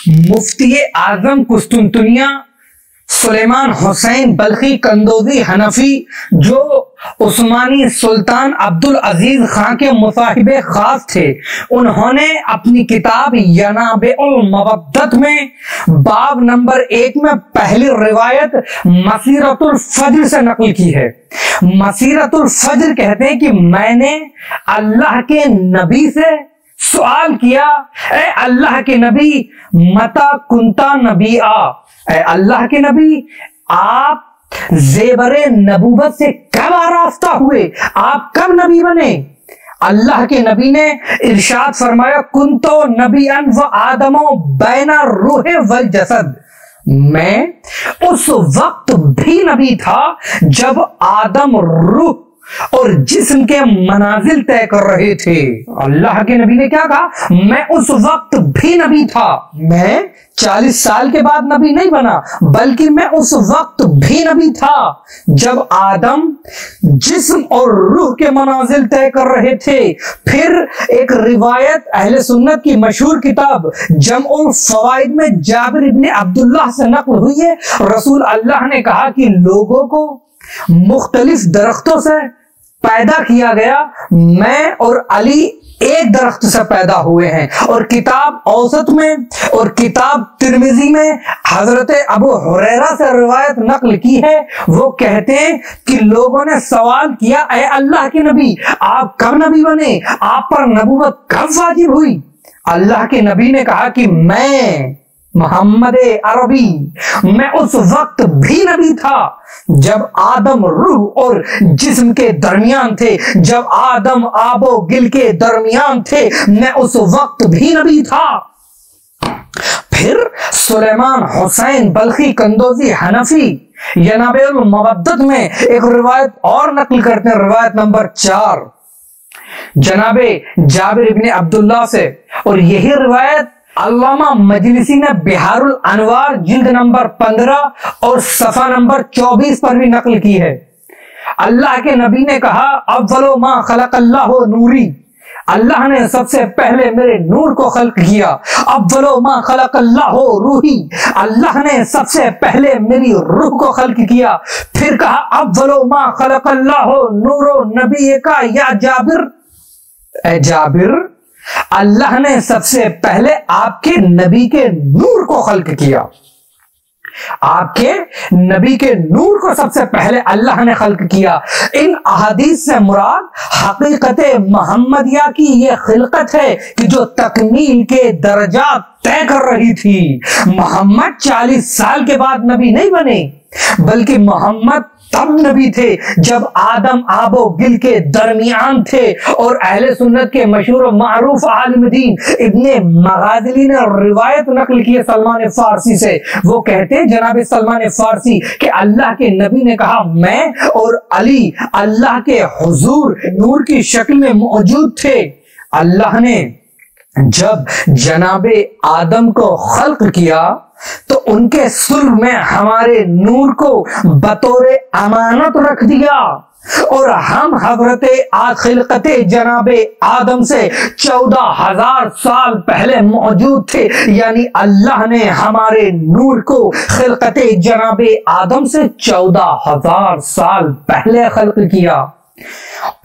مفتی اعظم قسطنطنیہ سلیمان حسین بلخی قندوزی حنفی جو عثمانی سلطان عبدالعزیز خان کے مصاحب خاص تھے، انہوں نے اپنی کتاب ینابع المودت میں باب نمبر 1 میں پہلی روایت مسیرۃ الفجر سے نقل کی ہے۔ مسیرۃ الفجر کہتے ہیں کہ میں نے اللہ کے نبی سے سوال کیا، اے اللہ کے نبی متا کنتا نبی اے اللہ کے نبی آپ زیور نبوت سے کب آراستہ ہوئے، آپ کب نبی بنے؟ اللہ کے نبی نے ارشاد فرمایا کنتو نبیا و آدم بین الروح والجسد، میں اس وقت بھی نبی تھا جب آدم روح اور جسم کے منازل طے کر رہے تھے۔ اللہ کے نبی نے کیا کہا؟ میں اس وقت بھی نبی تھا، میں 40 سال کے بعد نبی نہیں بنا، بلکہ میں اس وقت بھی نبی تھا جب آدم جسم اور روح کے منازل طے کر رہے تھے۔ پھر ایک روایت اہل سنت کی مشہور کتاب جمع الفوائد میں جابر ابن عبداللہ سے نقل ہوئی ہے، رسول اللہ نے کہا کہ لوگوں کو مختلف درختوں سے پیدا کیا گیا، میں اور علی ایک درخت سے پیدا ہوئے ہیں۔ اور کتاب اوسط میں اور کتاب ترمذی میں حضرت ابو ہریرہ سے روایت نقل کی ہے، وہ کہتے ہیں کہ لوگوں نے سوال کیا اے اللہ کے نبی آپ کب نبی بنے، آپ پر نبوت کب واجب ہوئی؟ اللہ کے نبی نے کہا کہ میں محمد عربی میں اس وقت بھی نبی تھا جب آدم روح اور جسم کے درمیان تھے، جب آدم آب و گل کے درمیان تھے، میں اس وقت بھی نبی تھا۔ پھر سلیمان حسین بلخی قندوزی حنفی ینابع المودت میں ایک روایت اور نقل کرتے ہیں، روایت نمبر 4 جناب جابر ابن عبداللہ سے، اور یہی روایت علامہ مجلسی نے بحار الانوار جلد نمبر 15 اور صفحہ نمبر 24 پر بھی نقل کی ہے۔ اللہ کے نبی نے کہا اول ما خلق اللہ نوری، اللہ نے سب سے پہلے میرے نور کو خلق کیا۔ اول ما خلق اللہ روحی، اللہ نے سب سے پہلے میری روح کو خلق کیا۔ پھر کہا اول ما خلق اللہ نور نبی کا یا جابر، اے جابر اللہ نے سب سے پہلے آپ کے نبی کے نور کو خلق کیا، آپ کے نبی کے نور کو سب سے پہلے اللہ نے خلق کیا۔ ان احادیث سے مراد حقیقت محمدیہ کی یہ خلقت ہے کہ جو تکمیل کے درجات طے کر رہی تھی۔ محمد 40 سال کے بعد نبی نہیں بنے، بلکہ محمد تب نبی تھے جب آدم آب و گل کے درمیان تھے۔ اور اہل سنت کے مشہور و معروف عالم دین ابن مغازلی نے روایت نقل کی ہے سلمان فارسی سے، وہ کہتے ہیں جناب سلمان فارسی کہ اللہ کے نبی نے کہا میں اور علی اللہ کے حضور نور کی شکل میں موجود تھے۔ اللہ نے جب جناب آدم کو خلق کیا تو ان کے صلب میں ہمارے نور کو بطور امانت رکھ دیا، اور ہم حضرت خلقت جناب آدم سے 14,000 سال پہلے موجود تھے، یعنی اللہ نے ہمارے نور کو خلقت جناب آدم سے 14,000 سال پہلے خلق کیا۔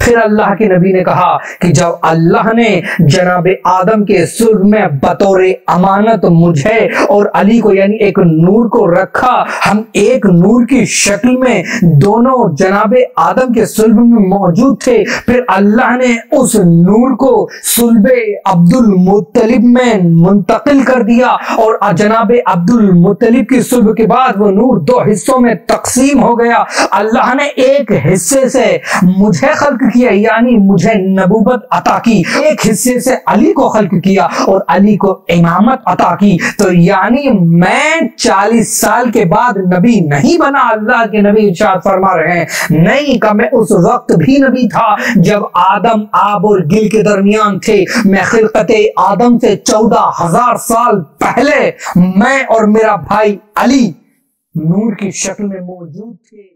پھر اللہ کے نبی نے کہا کہ جب اللہ نے جناب آدم کے صلب میں بطور امانت مجھے اور علی کو یعنی ایک نور کو رکھا، ہم ایک نور کی شکل میں دونوں جناب آدم کے صلب میں موجود تھے۔ پھر اللہ نے اس نور کو صلب عبد المطلب میں منتقل کر دیا، اور جناب عبد المطلب کی صلب کے بعد وہ نور 2 حصوں میں تقسیم ہو گیا۔ اللہ نے ایک حصے سے مجھے خلق کیا یعنی مجھے نبوت عطا کی، ایک حصے سے علی کو خلق کیا اور علی کو امامت عطا کی، تو یعنی میں 40 سال کے بعد نبی نہیں بنا۔ اللہ کے نبی ارشاد فرما رہے ہیں نہیں کہ میں اس وقت بھی نبی تھا جب آدم آب اور گل کے درمیان تھے، میں خلقت آدم سے 14,000 سال پہلے میں اور میرا بھائی علی نور کی شکل میں موجود تھے۔